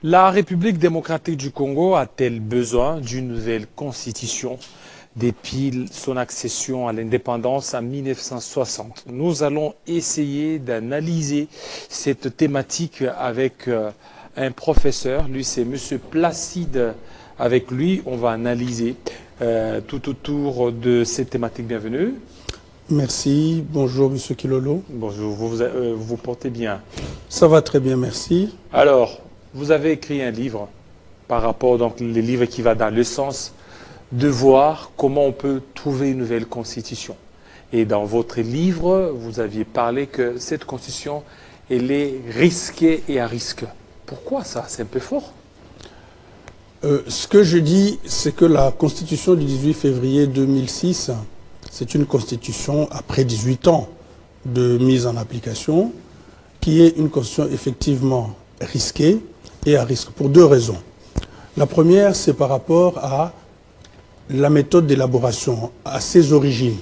La République démocratique du Congo a-t-elle besoin d'une nouvelle constitution depuis son accession à l'indépendance en 1960? Nous allons essayer d'analyser cette thématique avec un professeur. Lui, c'est M. Placide. Avec lui, on va analyser tout autour de cette thématique. Bienvenue. Merci. Bonjour, M. Kilolo. Bonjour, vous vous portez bien? Ça va très bien, merci. Alors, vous avez écrit un livre par rapport, donc, les livres qui va dans le sens de voir comment on peut trouver une nouvelle constitution. Et dans votre livre, vous aviez parlé que cette constitution, elle est risquée et à risque. Pourquoi ça? C'est un peu fort. Ce que je dis, c'est que la constitution du 18 février 2006, c'est une constitution après 18 ans de mise en application, qui est une constitution effectivement risquée et à risque pour deux raisons. La première, c'est par rapport à la méthode d'élaboration, à ses origines,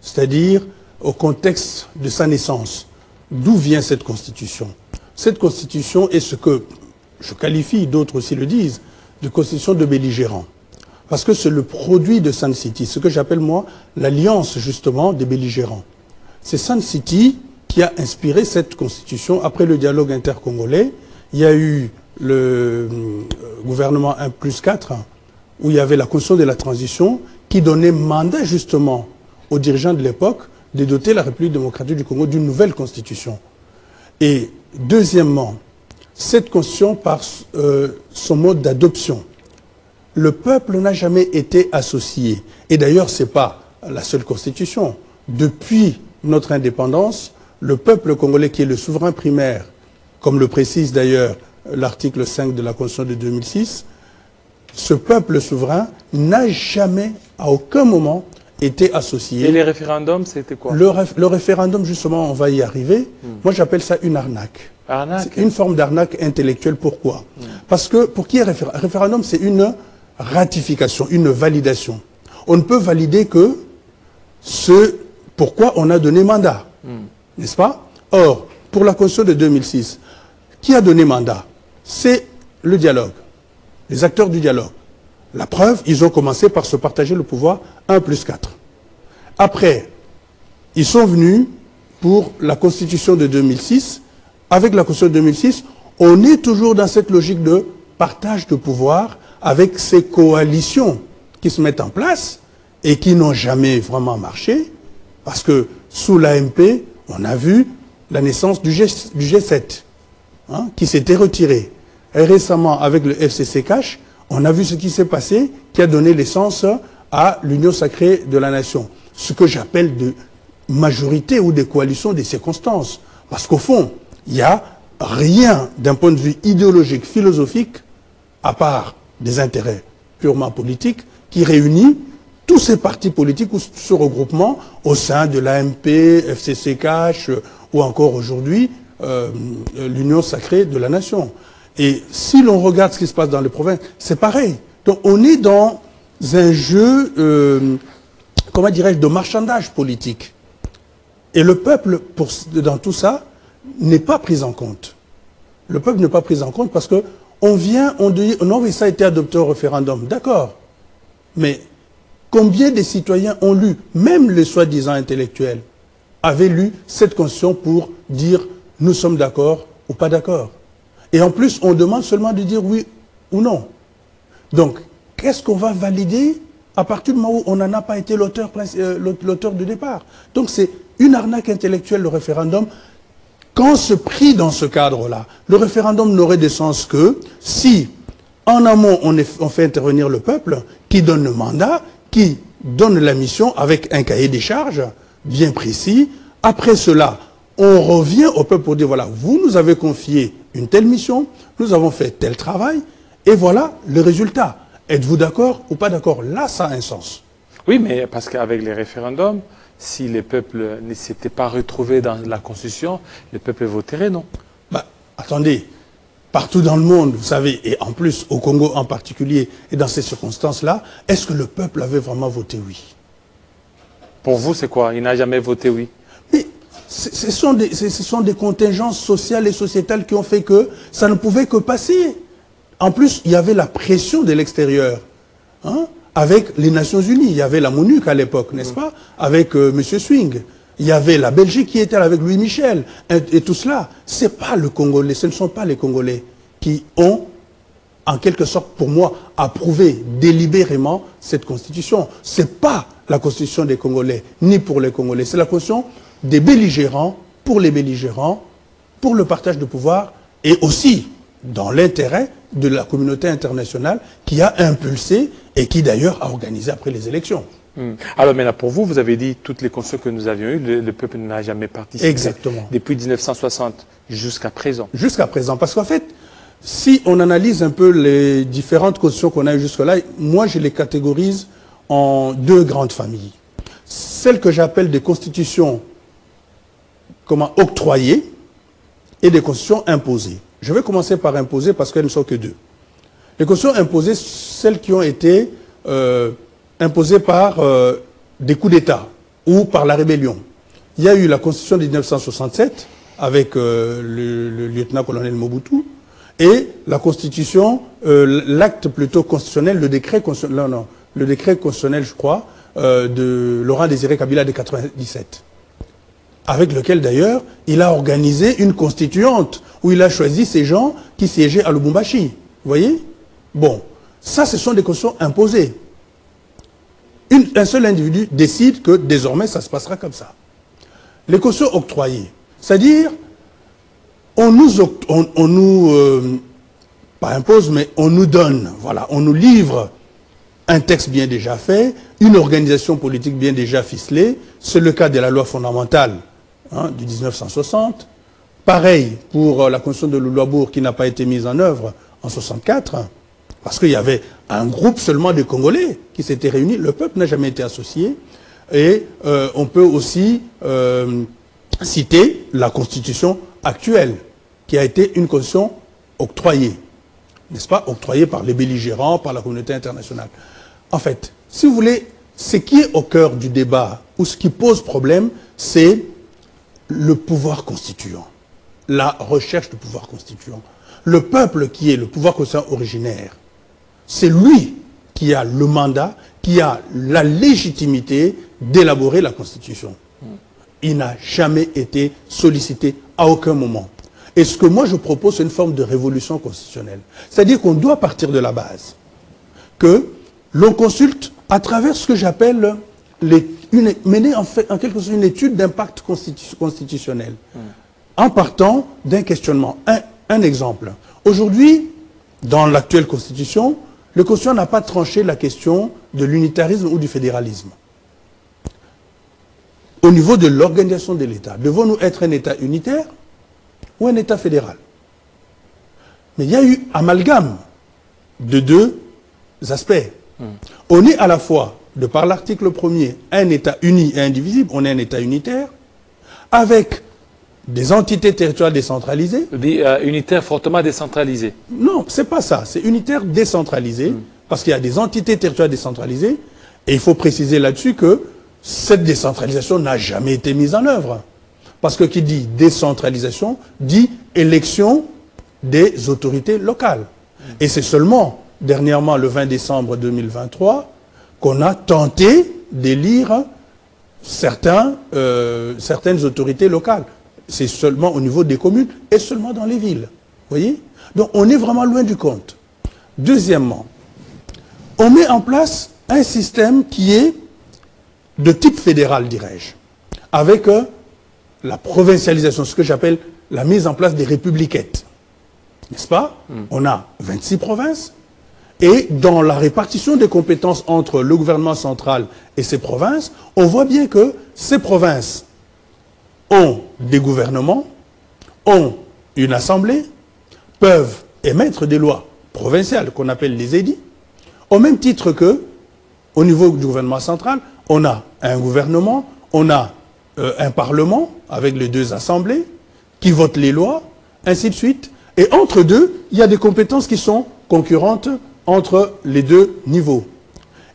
c'est-à-dire au contexte de sa naissance. D'où vient cette constitution? Cette constitution est ce que je qualifie, d'autres aussi le disent, de constitution de belligérants. Parce que c'est le produit de Sun City, ce que j'appelle moi l'alliance justement des belligérants. C'est Sun City qui a inspiré cette constitution. Après le dialogue intercongolais, il y a eu le gouvernement 1+4, où il y avait la constitution de la transition, qui donnait mandat justement aux dirigeants de l'époque de doter la République démocratique du Congo d'une nouvelle constitution. Et deuxièmement, cette constitution, par son mode d'adoption, le peuple n'a jamais été associé. Et d'ailleurs, ce n'est pas la seule constitution. Depuis notre indépendance, le peuple congolais, qui est le souverain primaire, comme le précise d'ailleurs l'article 5 de la Constitution de 2006, ce peuple souverain n'a jamais, à aucun moment, été associé. Et les référendums, c'était quoi? Le référendum, justement, on va y arriver. Moi, j'appelle ça une arnaque. Arnaque? C'est une forme d'arnaque intellectuelle. Pourquoi? Parce que pour qui est référendum, c'est une ratification, une validation. On ne peut valider que ce pourquoi on a donné mandat. N'est-ce pas? Or, pour la Constitution de 2006, qui a donné mandat? C'est le dialogue, les acteurs du dialogue. La preuve, ils ont commencé par se partager le pouvoir 1+4. Après, ils sont venus pour la Constitution de 2006. Avec la Constitution de 2006, on est toujours dans cette logique de partage de pouvoir avec ces coalitions qui se mettent en place et qui n'ont jamais vraiment marché, parce que sous l'AMP, on a vu la naissance du G7, hein, qui s'était retiré. Et récemment, avec le FCC-CACH, on a vu ce qui s'est passé, qui a donné naissance à l'Union sacrée de la nation. Ce que j'appelle de majorité ou des coalitions des circonstances. Parce qu'au fond, il n'y a rien d'un point de vue idéologique, philosophique, à part des intérêts purement politiques, qui réunit tous ces partis politiques ou ce regroupement au sein de l'AMP, FCC-CACH ou encore aujourd'hui l'Union sacrée de la nation. Et si l'on regarde ce qui se passe dans les provinces, c'est pareil. Donc on est dans un jeu, comment dirais-je, de marchandage politique. Et le peuple, dans tout ça, n'est pas pris en compte. Le peuple n'est pas pris en compte parce que on vient, on dit, non, mais ça a été adopté au référendum. D'accord. Mais combien de citoyens ont lu, même les soi-disant intellectuels, avaient lu cette constitution pour dire nous sommes d'accord ou pas d'accord? Et en plus, on demande seulement de dire oui ou non. Donc, qu'est-ce qu'on va valider à partir du moment où on n'en a pas été l'auteur de départ? Donc, c'est une arnaque intellectuelle, le référendum. Quand on se prie dans ce cadre-là, le référendum n'aurait de sens que si, en amont, on fait intervenir le peuple, qui donne le mandat, qui donne la mission avec un cahier des charges bien précis. Après cela, on revient au peuple pour dire, voilà, vous nous avez confié une telle mission, nous avons fait tel travail, et voilà le résultat. Êtes-vous d'accord ou pas d'accord? Là, ça a un sens. Oui, mais parce qu'avec les référendums, si les peuples ne s'étaient pas retrouvés dans la Constitution, les peuples voteraient, non? Bah, attendez, partout dans le monde, vous savez, et en plus au Congo en particulier, et dans ces circonstances-là, est-ce que le peuple avait vraiment voté oui? Pour vous, c'est quoi? Il n'a jamais voté oui? Mais ce sont des contingences sociales et sociétales qui ont fait que ça ne pouvait que passer. En plus, il y avait la pression de l'extérieur, hein, avec les Nations Unies. Il y avait la MONUC à l'époque, n'est-ce pas, avec M. Swing. Il y avait la Belgique qui était là avec Louis Michel. Et tout cela, c'est pas le Congolais, ce ne sont pas les Congolais qui ont, en quelque sorte, pour moi, approuvé délibérément cette constitution. Ce n'est pas la constitution des Congolais, ni pour les Congolais. C'est la constitution des belligérants, pour les belligérants, pour le partage de pouvoir, et aussi dans l'intérêt de la communauté internationale qui a impulsé et qui d'ailleurs a organisé après les élections. Alors maintenant, pour vous, vous avez dit toutes les constitutions que nous avions eues, le peuple n'a jamais participé. Exactement. Depuis 1960 jusqu'à présent. Jusqu'à présent. Parce qu'en fait, si on analyse un peu les différentes constitutions qu'on a eues jusque-là, moi je les catégorise en deux grandes familles. Celles que j'appelle des constitutions octroyées et des constitutions imposées. Je vais commencer par imposer parce qu'elles ne sont que deux. Les constitutions imposées, celles qui ont été imposées par des coups d'État ou par la rébellion. Il y a eu la constitution de 1967 avec le lieutenant-colonel Mobutu et la constitution, l'acte plutôt constitutionnel, le décret constitutionnel, le décret constitutionnel, je crois, de Laurent Désiré Kabila de 1997. Avec lequel d'ailleurs il a organisé une constituante où il a choisi ces gens qui siégeaient à Lubumbashi. Vous voyez? Bon, ça ce sont des constitutions imposées. Un seul individu décide que désormais ça se passera comme ça. Les constitutions octroyées, c'est-à-dire on nous pas impose, mais on nous donne, voilà, on nous livre un texte bien déjà fait, une organisation politique bien déjà ficelée. C'est le cas de la loi fondamentale du 1960. Pareil pour la constitution de Louloabourg qui n'a pas été mise en œuvre en 1964, parce qu'il y avait un groupe seulement de Congolais qui s'était réuni. Le peuple n'a jamais été associé. Et on peut aussi citer la constitution actuelle, qui a été une constitution octroyée, n'est-ce pas, octroyée par les belligérants, par la communauté internationale. En fait, si vous voulez, ce qui est au cœur du débat, ou ce qui pose problème, c'est le pouvoir constituant, la recherche du pouvoir constituant. Le peuple qui est le pouvoir constituant originaire, c'est lui qui a le mandat, qui a la légitimité d'élaborer la Constitution. Il n'a jamais été sollicité à aucun moment. Et ce que moi je propose, c'est une forme de révolution constitutionnelle. C'est-à-dire qu'on doit partir de la base, que l'on consulte à travers ce que j'appelle mener en quelque sorte une étude d'impact constitutionnel, en partant d'un questionnement. Un exemple. Aujourd'hui, dans l'actuelle Constitution, le Constitution n'a pas tranché la question de l'unitarisme ou du fédéralisme. Au niveau de l'organisation de l'État, devons-nous être un État unitaire ou un État fédéral? Mais il y a eu amalgame de deux aspects. On est à la fois, de par l'article 1er, un État uni et indivisible, on est un État unitaire, avec des entités territoriales décentralisées. Unitaire fortement décentralisé. Non, c'est pas ça. C'est unitaire décentralisé, parce qu'il y a des entités territoriales décentralisées, et il faut préciser là-dessus que cette décentralisation n'a jamais été mise en œuvre. Parce que qui dit décentralisation, dit élection des autorités locales. Et c'est seulement, dernièrement, le 20 décembre 2023, qu'on a tenté d'élire certaines autorités locales. C'est seulement au niveau des communes et seulement dans les villes. Vous voyez? Donc on est vraiment loin du compte. Deuxièmement, on met en place un système qui est de type fédéral, dirais-je, avec la provincialisation, ce que j'appelle la mise en place des républiquettes. N'est-ce pas? On a 26 provinces, et dans la répartition des compétences entre le gouvernement central et ces provinces, on voit bien que ces provinces ont des gouvernements, ont une assemblée, peuvent émettre des lois provinciales qu'on appelle les édits, au même titre que, au niveau du gouvernement central, on a un gouvernement, on a un parlement avec les deux assemblées qui votent les lois, ainsi de suite. Et entre deux, il y a des compétences qui sont concurrentes entre les deux niveaux.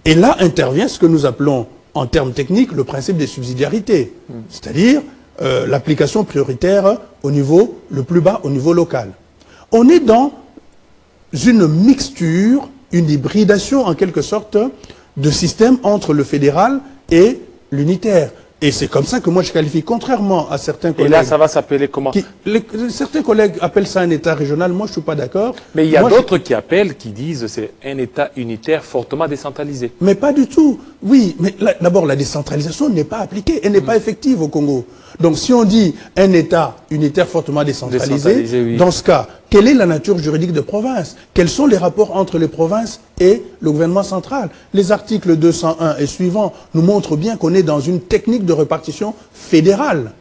Et là intervient ce que nous appelons, en termes techniques, le principe des subsidiarités, c'est-à-dire l'application prioritaire au niveau le plus bas, au niveau local. On est dans une mixture, une hybridation en quelque sorte de système entre le fédéral et l'unitaire. Et c'est comme ça que moi je qualifie, contrairement à certains collègues. Et là, ça va s'appeler comment? Certains collègues appellent ça un État régional, moi je ne suis pas d'accord. Mais il y a d'autres qui appellent, qui disent c'est un État unitaire fortement décentralisé. Mais pas du tout. Oui, mais d'abord la décentralisation n'est pas appliquée, elle n'est pas effective au Congo. Donc si on dit un État unitaire fortement décentralisé, oui. Dans ce cas, quelle est la nature juridique de province? Quels sont les rapports entre les provinces et le gouvernement central? Les articles 201 et suivants nous montrent bien qu'on est dans une technique de répartition fédérale.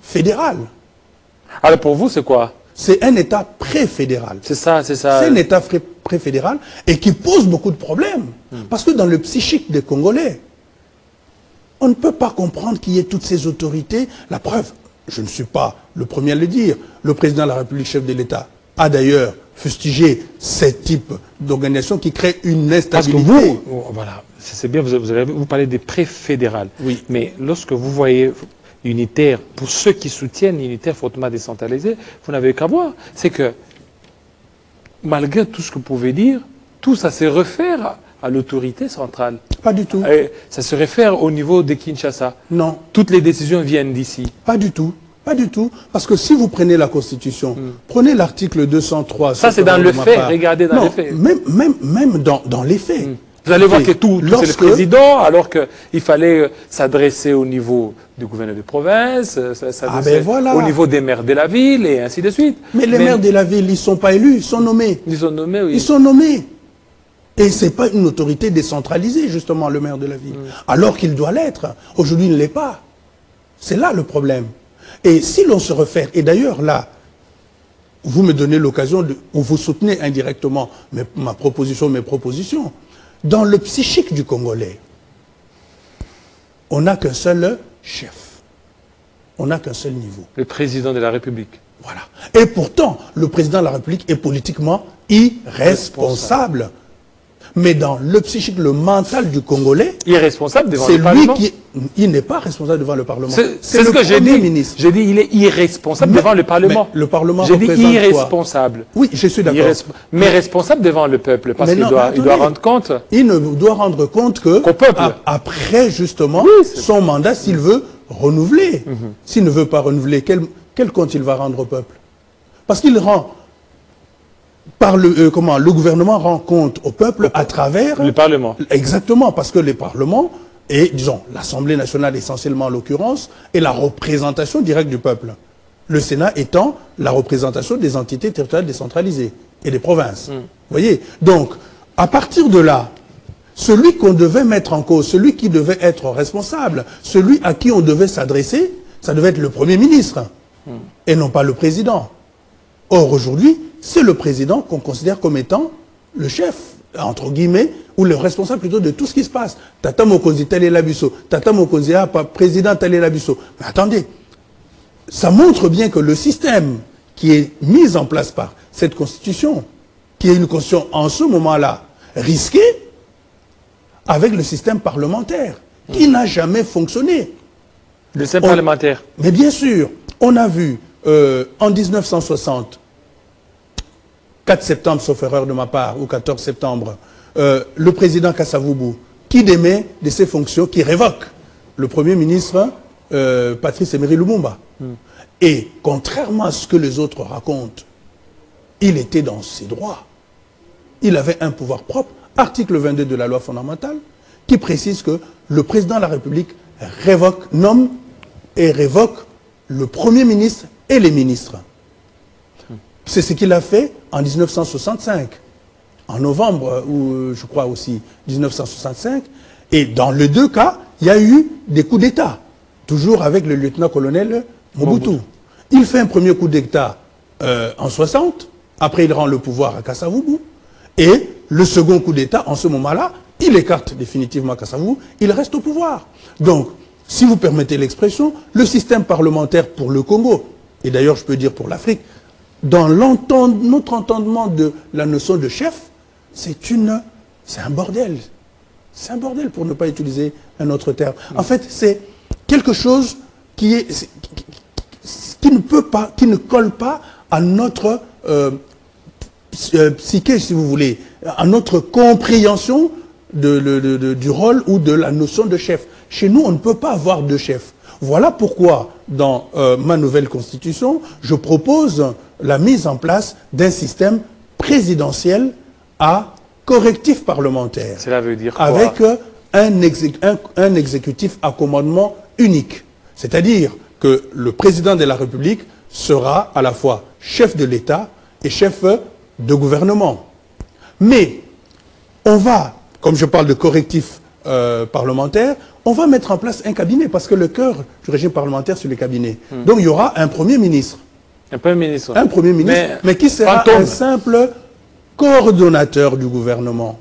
Fédérale. Alors pour vous, c'est quoi? C'est un État pré-fédéral. C'est ça, c'est ça. C'est un État pré-fédéral et qui pose beaucoup de problèmes. Parce que dans le psychique des Congolais, on ne peut pas comprendre qu'il y ait toutes ces autorités. La preuve, je ne suis pas le premier à le dire, le président de la République, chef de l'État, a d'ailleurs fustigé ce type d'organisation qui crée une instabilité. Parce que vous, voilà, c'est bien, vous parlez des pré-fédérales. Oui. Mais lorsque vous voyez unitaire, pour ceux qui soutiennent unitaire fortement décentralisé, vous n'avez qu'à voir. C'est que, malgré tout ce que vous pouvez dire, tout ça se réfère à l'autorité centrale. Pas du tout. Et ça se réfère au niveau de Kinshasa. Non. Toutes les décisions viennent d'ici. Pas du tout. Pas du tout. Parce que si vous prenez la Constitution, prenez l'article 203... Ça, c'est dans le fait. Regardez dans les faits. Même dans les faits. Vous allez voir que tout c'est le président, alors qu'il fallait s'adresser au niveau du gouverneur de province, au niveau des maires de la ville, et ainsi de suite. Mais les maires de la ville, ils ne sont pas élus, ils sont nommés. Ils sont nommés, oui. Ils sont nommés. Et ce n'est pas une autorité décentralisée, justement, le maire de la ville. Alors qu'il doit l'être. Aujourd'hui, il ne l'est pas. C'est là le problème. Et si l'on se réfère, et d'ailleurs là, vous me donnez l'occasion, ou vous soutenez indirectement mes propositions, dans le psychique du Congolais, on n'a qu'un seul chef. On n'a qu'un seul niveau. Le président de la République. Voilà. Et pourtant, le président de la République est politiquement irresponsable. Mais dans le psychique, le mental du Congolais... Irresponsable devant le Parlement. Il n'est pas responsable devant le Parlement. C'est ce que j'ai dit. J'ai dit il est irresponsable devant le Parlement. Le Parlement j'ai dit irresponsable. Oui, je suis d'accord. Mais responsable devant le peuple, parce qu'il doit rendre compte. Il ne doit rendre compte que après, justement, son mandat, s'il veut renouveler. S'il ne veut pas renouveler, quel compte il va rendre au peuple? Parce qu'il rend... le gouvernement rend compte au peuple à travers... Le Parlement. Exactement, parce que le Parlement est, disons, l'Assemblée nationale essentiellement en l'occurrence, est la représentation directe du peuple. Le Sénat étant la représentation des entités territoriales décentralisées et des provinces. Vous voyez? Donc, à partir de là, celui qu'on devait mettre en cause, celui qui devait être responsable, celui à qui on devait s'adresser, ça devait être le Premier ministre, et non pas le Président. Or, aujourd'hui, c'est le président qu'on considère comme étant le chef, entre guillemets, ou le responsable plutôt de tout ce qui se passe. Tata Mokonzi, tel est l'abisso. Tata Mokonzi, président, tel est l'abisso. Mais attendez, ça montre bien que le système qui est mis en place par cette constitution, qui est une constitution en ce moment-là risquée, avec le système parlementaire, qui n'a jamais fonctionné. Le système parlementaire. Mais bien sûr, on a vu en 1960, 4 septembre, sauf erreur de ma part, ou 14 septembre, le président Kasavubu, qui démet de ses fonctions, qui révoque le Premier ministre Patrice Emery Lumumba. Et contrairement à ce que les autres racontent, il était dans ses droits. Il avait un pouvoir propre, article 22 de la loi fondamentale, qui précise que le président de la République nomme et révoque le Premier ministre et les ministres. C'est ce qu'il a fait en 1965, en novembre, ou je crois aussi 1965. Et dans les deux cas, il y a eu des coups d'État, toujours avec le lieutenant-colonel Mobutu. Il fait un premier coup d'État en 60, après il rend le pouvoir à Kasavubu, et le second coup d'État, en ce moment-là, il écarte définitivement Kasavubu, il reste au pouvoir. Donc, si vous permettez l'expression, le système parlementaire pour le Congo, et d'ailleurs je peux dire pour l'Afrique, dans notre entendement de la notion de chef, c'est un bordel. C'est un bordel pour ne pas utiliser un autre terme. En fait, c'est quelque chose qui ne colle pas à notre psyché, si vous voulez, à notre compréhension du rôle ou de la notion de chef. Chez nous, on ne peut pas avoir de chef. Voilà pourquoi, dans ma nouvelle constitution, je propose la mise en place d'un système présidentiel à correctif parlementaire. Cela veut dire quoi? Avec un exécutif à commandement unique. C'est-à-dire que le président de la République sera à la fois chef de l'État et chef de gouvernement. Mais on va, comme je parle de correctif parlementaire, on va mettre en place un cabinet, parce que le cœur du régime parlementaire, c'est le cabinet. Donc il y aura un Premier ministre. Un Premier ministre. Un Premier ministre, mais qui sera un simple coordonnateur du gouvernement,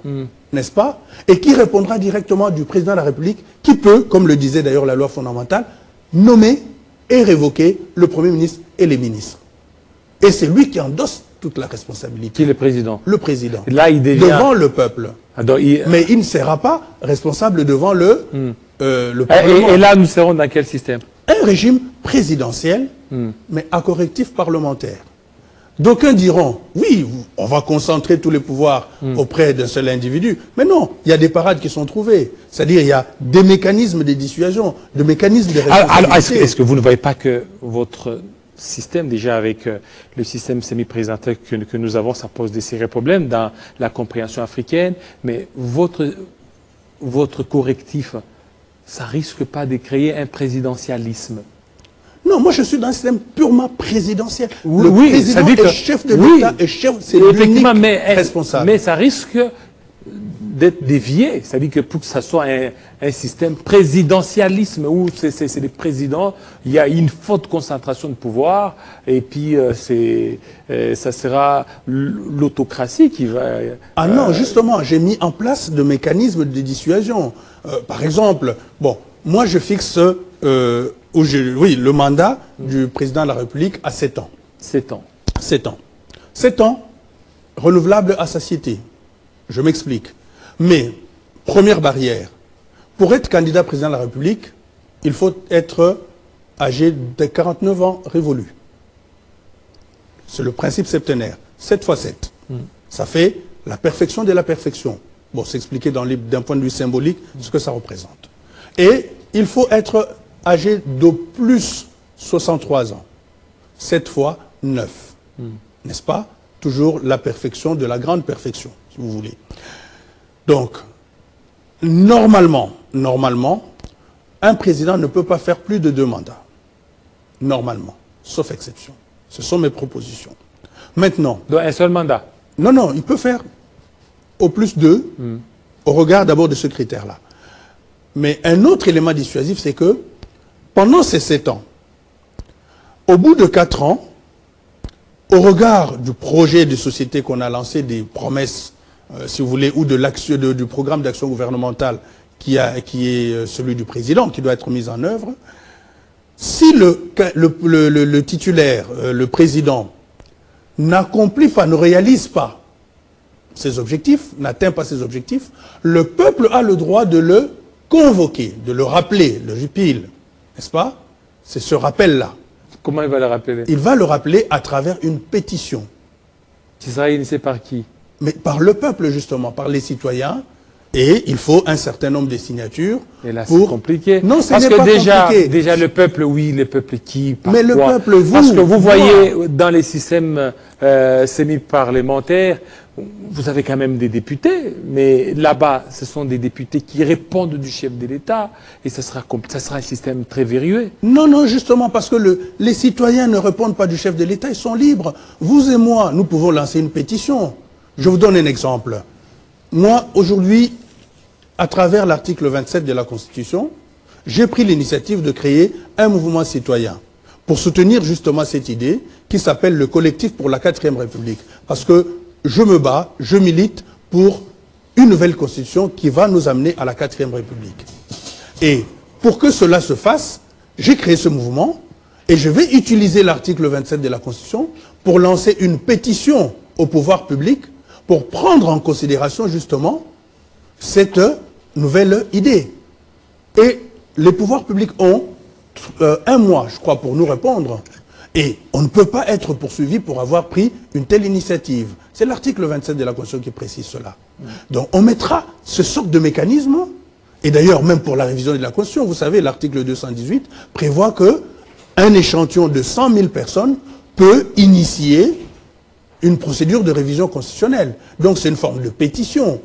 n'est-ce pas? Et qui répondra directement du président de la République, qui peut, comme le disait d'ailleurs la loi fondamentale, nommer et révoquer le Premier ministre et les ministres. Et c'est lui qui endosse toute la responsabilité. Qui est le président? Le président. Là, il devient... Devant le peuple. Alors, mais il ne sera pas responsable devant le Parlement. Et là, nous serons dans quel système? Un régime présidentiel, mais à correctif parlementaire. D'aucuns diront, oui, on va concentrer tous les pouvoirs auprès d'un seul individu. Mais non, il y a des parades qui sont trouvées. C'est-à-dire, il y a des mécanismes de dissuasion, des mécanismes de responsabilité. Alors, est-ce que vous ne voyez pas que votre système, déjà avec le système semi-présidentiel que nous avons, ça pose des sérieux problèmes dans la compréhension africaine, mais votre correctif, ça risque pas de créer un présidentialisme? Non, moi je suis dans un système purement présidentiel. Oui, le oui, président est chef de l'État et chef, c'est l'unique responsable. Mais ça risque d'être dévié. C'est-à-dire que pour que ça soit un système présidentialisme où c'est les présidents, il y a une forte concentration de pouvoir et puis ça sera l'autocratie qui va... Ah non, justement, j'ai mis en place de mécanismes de dissuasion. Par exemple, bon, moi je fixe... le mandat du président de la République à 7 ans. 7 ans. 7 ans. 7 ans, renouvelable à satiété. Je m'explique. Mais, première barrière, pour être candidat président de la République, il faut être âgé de 49 ans révolus. C'est le principe septenaire. 7 fois 7. Ça fait la perfection de la perfection. Bon, c'est expliqué d'un point de vue symbolique ce que ça représente. Et il faut être âgé de plus 63 ans. 7 fois 9. N'est-ce pas? Toujours la perfection de la grande perfection, si vous voulez. Donc, normalement, un président ne peut pas faire plus de 2 mandats. Normalement, sauf exception. Ce sont mes propositions. Maintenant... Donc, un seul mandat? Non, non, il peut faire au plus 2, au regard d'abord de ce critère-là. Mais un autre élément dissuasif, c'est que pendant ces 7 ans, au bout de 4 ans, au regard du projet de société qu'on a lancé, des promesses, si vous voulez, ou de du programme d'action gouvernementale qui est celui du président, qui doit être mis en œuvre, si le titulaire, le président, n'accomplit pas, ne réalise pas ses objectifs, n'atteint pas ses objectifs, le peuple a le droit de le convoquer, de le rappeler, le jupile, n'est-ce pas? C'est ce rappel-là. Comment il va le rappeler? Il va le rappeler à travers une pétition. Qui sera initiée par qui? Mais par le peuple, justement, par les citoyens. Et il faut un certain nombre de signatures. Et là, c'est compliqué. Non, ce n'est pas compliqué. Parce que déjà, le peuple, oui, le peuple qui... Mais le peuple, vous... Parce que vous voyez, dans les systèmes semi-parlementaires, vous avez quand même des députés, mais là-bas, ce sont des députés qui répondent du chef de l'État, et ça sera un système très verrouillé. Non, non, justement, parce que les citoyens ne répondent pas du chef de l'État, ils sont libres. Vous et moi, nous pouvons lancer une pétition. Je vous donne un exemple. Moi, aujourd'hui, à travers l'article 27 de la Constitution, j'ai pris l'initiative de créer un mouvement citoyen pour soutenir justement cette idée qui s'appelle le collectif pour la 4e République. Parce que je me bats, je milite pour une nouvelle Constitution qui va nous amener à la 4e République. Et pour que cela se fasse, j'ai créé ce mouvement et je vais utiliser l'article 27 de la Constitution pour lancer une pétition au pouvoir public pour prendre en considération justement cette nouvelle idée. Et les pouvoirs publics ont 1 mois, je crois, pour nous répondre. Et on ne peut pas être poursuivi pour avoir pris une telle initiative. C'est l'article 27 de la Constitution qui précise cela. Donc on mettra ce sort de mécanisme, et d'ailleurs même pour la révision de la Constitution, vous savez, l'article 218 prévoit qu'un échantillon de 100 000 personnes peut initier une procédure de révision constitutionnelle. Donc c'est une forme de pétition,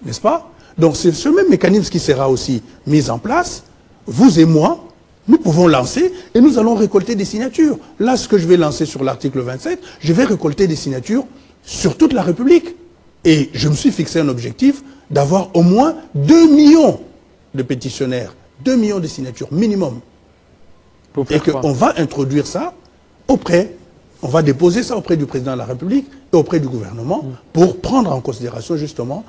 n'est-ce pas? Donc c'est ce même mécanisme qui sera aussi mis en place. Vous et moi, nous pouvons lancer et nous allons récolter des signatures. Là, ce que je vais lancer sur l'article 27, je vais récolter des signatures sur toute la République. Et je me suis fixé un objectif d'avoir au moins 2 millions de pétitionnaires, 2 millions de signatures minimum. Et qu'on va introduire ça auprès, on va déposer ça auprès du président de la République et auprès du gouvernement pour prendre en considération justement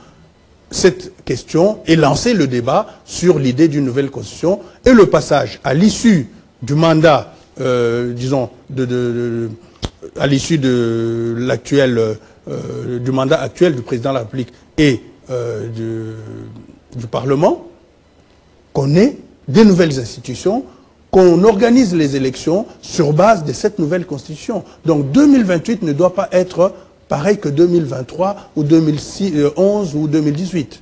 cette question et lancer le débat sur l'idée d'une nouvelle constitution et le passage à l'issue du mandat, disons, à l'issue de l'actuel, du mandat actuel du président de la République et du Parlement, qu'on ait des nouvelles institutions, qu'on organise les élections sur base de cette nouvelle constitution. Donc 2028 ne doit pas être pareil que 2023 ou 2011 ou 2018.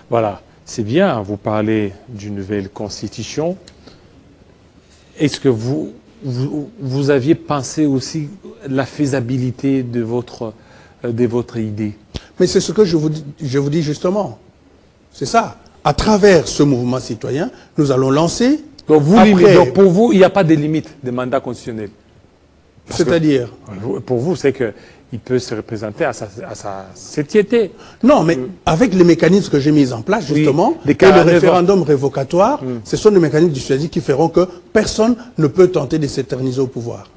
Voilà, c'est bien, vous parlez d'une nouvelle constitution. Est-ce que vous aviez pensé aussi la faisabilité de votre idée? Mais c'est ce que je vous dis justement. C'est ça. À travers ce mouvement citoyen, nous allons lancer... Donc, donc pour vous, il n'y a pas de limite des mandats constitutionnels? C'est-à-dire? Pour vous, c'est qu'il peut se représenter à sa satiété. Non, mais avec les mécanismes que j'ai mis en place, justement, oui, et le référendum révocatoire, ce sont des mécanismes dissuasifs qui feront que personne ne peut tenter de s'éterniser au pouvoir.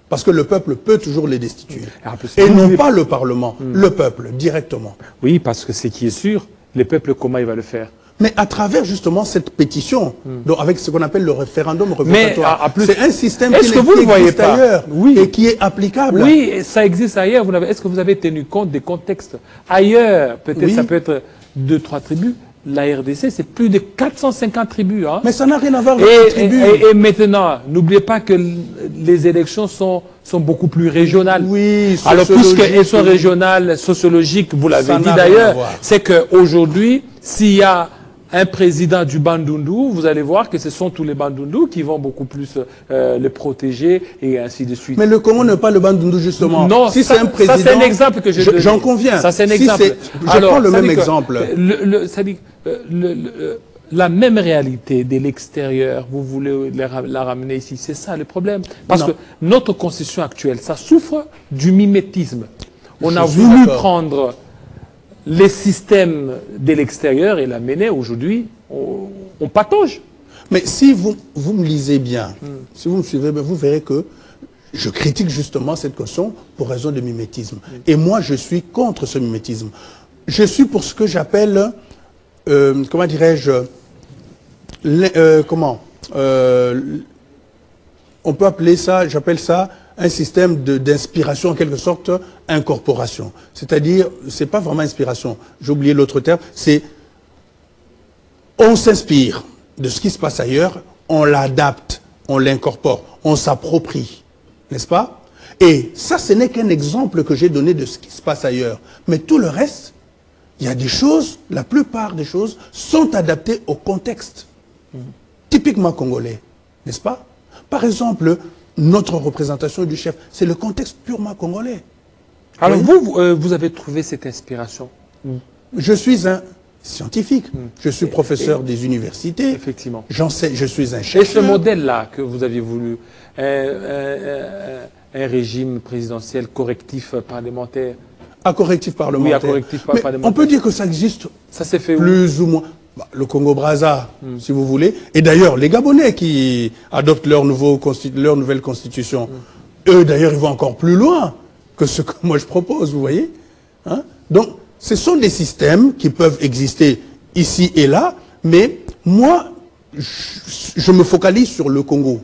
Parce que le peuple peut toujours les destituer. Et non pas le Parlement, le peuple, directement. Oui, parce que ce qui est sûr, le peuple, comment il va le faire? Mais à travers justement cette pétition, donc avec ce qu'on appelle le référendum révocatoire, c'est un système qui existe ailleurs et qui est applicable. Oui, ça existe ailleurs. Est-ce que vous avez tenu compte des contextes ailleurs? Peut-être ça peut être 2-3 tribus. La RDC, c'est plus de 450 tribus. Hein. Mais ça n'a rien à voir avec les tribus. Et maintenant, n'oubliez pas que les élections sont beaucoup plus régionales. Oui, alors, puisqu'elles sont régionales, sociologiques, vous l'avez dit d'ailleurs, c'est qu'aujourd'hui, s'il y a un président du Bandundu, vous allez voir que ce sont tous les Bandundu qui vont beaucoup plus le protéger et ainsi de suite. Mais le Congo n'est pas le Bandundu justement. Non, si c'est un président, ça c'est un exemple que j'en conviens. Ça c'est un exemple. Je prends le même exemple. La même réalité de l'extérieur, vous voulez la ramener ici, c'est ça le problème. Parce que notre constitution actuelle, ça souffre du mimétisme. On a voulu prendre les systèmes de l'extérieur et l'amener aujourd'hui, on patauge. Mais si vous me lisez bien, si vous me suivez, vous verrez que je critique justement cette question pour raison de mimétisme. Et moi, je suis contre ce mimétisme. Je suis pour ce que j'appelle, comment dirais-je, on peut appeler ça, j'appelle ça un système d'inspiration, en quelque sorte, incorporation. C'est-à-dire, c'est pas vraiment inspiration, j'ai oublié l'autre terme, c'est on s'inspire de ce qui se passe ailleurs, on l'adapte, on l'incorpore, on s'approprie, n'est-ce pas? Et ça, ce n'est qu'un exemple que j'ai donné de ce qui se passe ailleurs. Mais tout le reste, il y a des choses, la plupart des choses, sont adaptées au contexte. Typiquement congolais, n'est-ce pas? Par exemple, notre représentation du chef, c'est le contexte purement congolais. Alors vous avez trouvé cette inspiration? Je suis un scientifique, je suis professeur des universités. Effectivement. J'enseigne, je suis un chercheur. Et ce modèle-là que vous aviez voulu, un régime présidentiel correctif parlementaire? À correctif parlementaire. Oui, à correctif parlementaire. On peut dire que ça existe ça s'est fait plus ou moins. Le Congo-Brazza, si vous voulez. Et d'ailleurs, les Gabonais qui adoptent leur nouvelle constitution, eux, d'ailleurs, ils vont encore plus loin que ce que moi je propose, vous voyez. Hein? Donc, ce sont des systèmes qui peuvent exister ici et là, mais moi, je me focalise sur le Congo.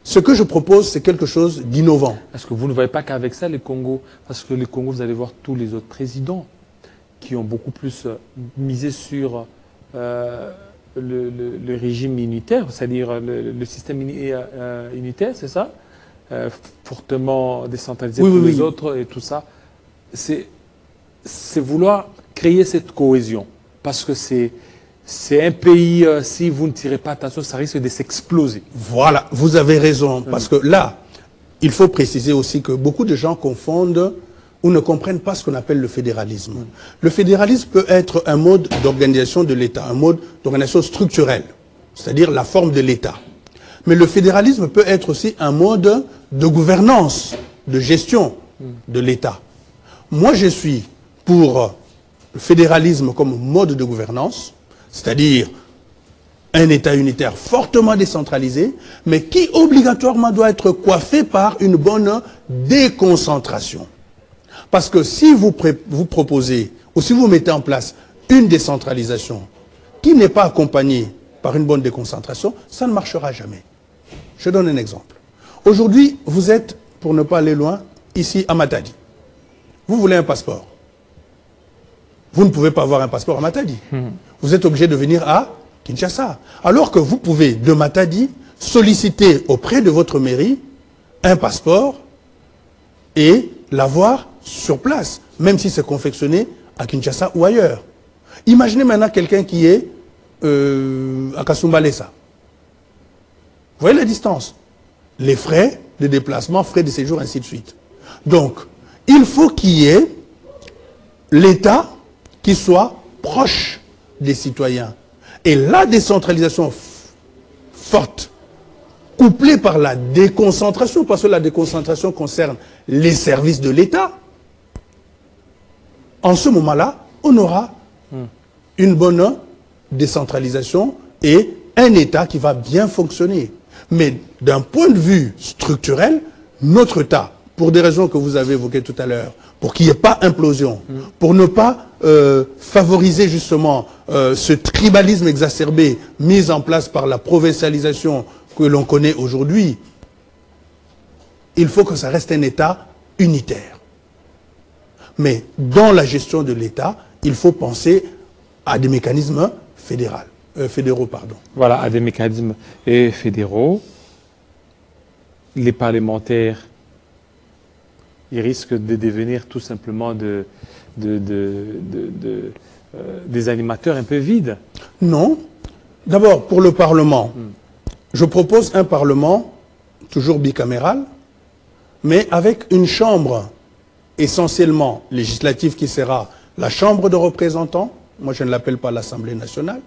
Ce que je propose, c'est quelque chose d'innovant. Est-ce que vous ne voyez pas qu'avec ça, le Congo, parce que le Congo, vous allez voir tous les autres présidents qui ont beaucoup plus misé sur le régime unitaire, c'est-à-dire le système unitaire, c'est ça? fortement décentralisé Oui, pour oui, les oui. autres et tout ça, c'est vouloir créer cette cohésion. Parce que c'est un pays, si vous ne tirez pas attention, ça risque de s'exploser. Voilà, vous avez raison. Parce que là, il faut préciser aussi que beaucoup de gens confondent ou ne comprennent pas ce qu'on appelle le fédéralisme. Le fédéralisme peut être un mode d'organisation de l'État, un mode d'organisation structurelle, c'est-à-dire la forme de l'État. Mais le fédéralisme peut être aussi un mode de gouvernance, de gestion de l'État. Moi, je suis pour le fédéralisme comme mode de gouvernance, c'est-à-dire un État unitaire fortement décentralisé, mais qui obligatoirement doit être coiffé par une bonne déconcentration. Parce que si vous proposez, ou si vous mettez en place une décentralisation qui n'est pas accompagnée par une bonne déconcentration, ça ne marchera jamais. Je donne un exemple. Aujourd'hui, vous êtes, pour ne pas aller loin, ici à Matadi. Vous voulez un passeport. Vous ne pouvez pas avoir un passeport à Matadi. Vous êtes obligé de venir à Kinshasa. Alors que vous pouvez, de Matadi, solliciter auprès de votre mairie un passeport et l'avoir sur place, même si c'est confectionné à Kinshasa ou ailleurs. Imaginez maintenant quelqu'un qui est à Kasumbalesa. Vous voyez la distance? Les frais de déplacement, frais de séjour, ainsi de suite. Donc, il faut qu'il y ait l'État qui soit proche des citoyens. Et la décentralisation forte, couplée par la déconcentration, parce que la déconcentration concerne les services de l'État, en ce moment-là, on aura une bonne décentralisation et un État qui va bien fonctionner. Mais d'un point de vue structurel, notre État, pour des raisons que vous avez évoquées tout à l'heure, pour qu'il n'y ait pas implosion, pour ne pas favoriser justement ce tribalisme exacerbé mis en place par la provincialisation que l'on connaît aujourd'hui, il faut que ça reste un État unitaire. Mais dans la gestion de l'État, il faut penser à des mécanismes fédéraux. Voilà, à des mécanismes fédéraux. Les parlementaires, ils risquent de devenir tout simplement des animateurs un peu vides. Non. D'abord, pour le Parlement, je propose un Parlement toujours bicaméral, mais avec une chambre essentiellement législative qui sera la Chambre de représentants. Moi, je ne l'appelle pas l'Assemblée nationale,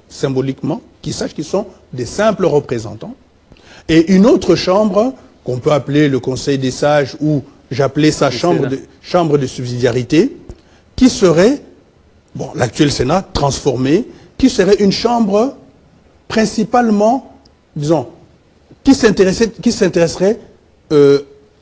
symboliquement, qui sachent qu'ils sont des simples représentants. Et une autre chambre, qu'on peut appeler le Conseil des sages, ou j'appelais ça chambre de subsidiarité, qui serait, bon, l'actuel Sénat transformé, qui serait une chambre principalement, disons, qui s'intéresserait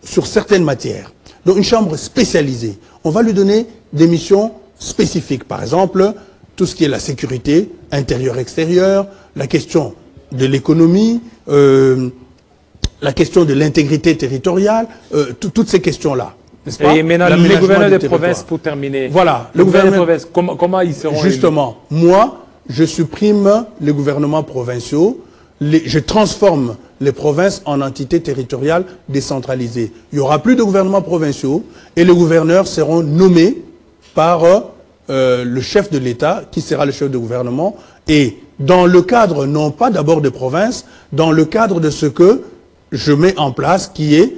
sur certaines matières. Donc une chambre spécialisée. On va lui donner des missions spécifiques. Par exemple, tout ce qui est la sécurité intérieure-extérieure, la question de l'économie, la question de l'intégrité territoriale, toutes ces questions-là. Et maintenant, les gouverneurs des provinces, pour terminer. Voilà. Le gouvernement des provinces, comment ils seront justement, élus? Moi, je supprime les gouvernements provinciaux, je transforme les provinces en entités territoriales décentralisées. Il n'y aura plus de gouvernements provinciaux et les gouverneurs seront nommés par le chef de l'État, qui sera le chef de gouvernement, et dans le cadre, non pas d'abord des provinces, dans le cadre de ce que je mets en place, qui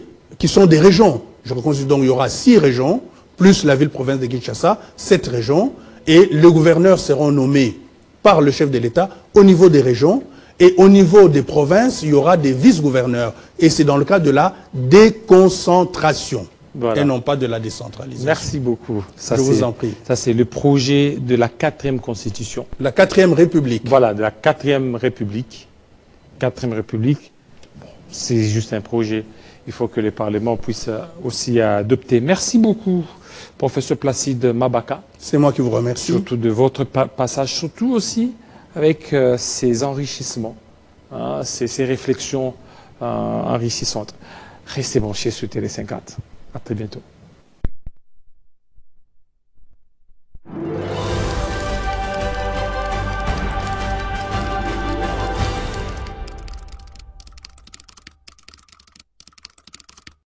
sont des régions. Je reconstitue donc, il y aura 6 régions, plus la ville-province de Kinshasa, 7 régions, et les gouverneurs seront nommés par le chef de l'État au niveau des régions, et au niveau des provinces, il y aura des vice-gouverneurs. Et c'est dans le cadre de la déconcentration, voilà, et non pas de la décentralisation. Merci beaucoup. Ça, je vous en prie. Ça, c'est le projet de la 4e Constitution. La 4e République. Voilà, de la 4e République. 4e République, c'est juste un projet. Il faut que les parlements puissent aussi adopter. Merci beaucoup, professeur Placide Mabaka. C'est moi qui vous remercie. Surtout de votre passage, surtout aussi avec ces enrichissements, hein, ces réflexions enrichissantes. Restez branchés sur Télé 50. À très bientôt.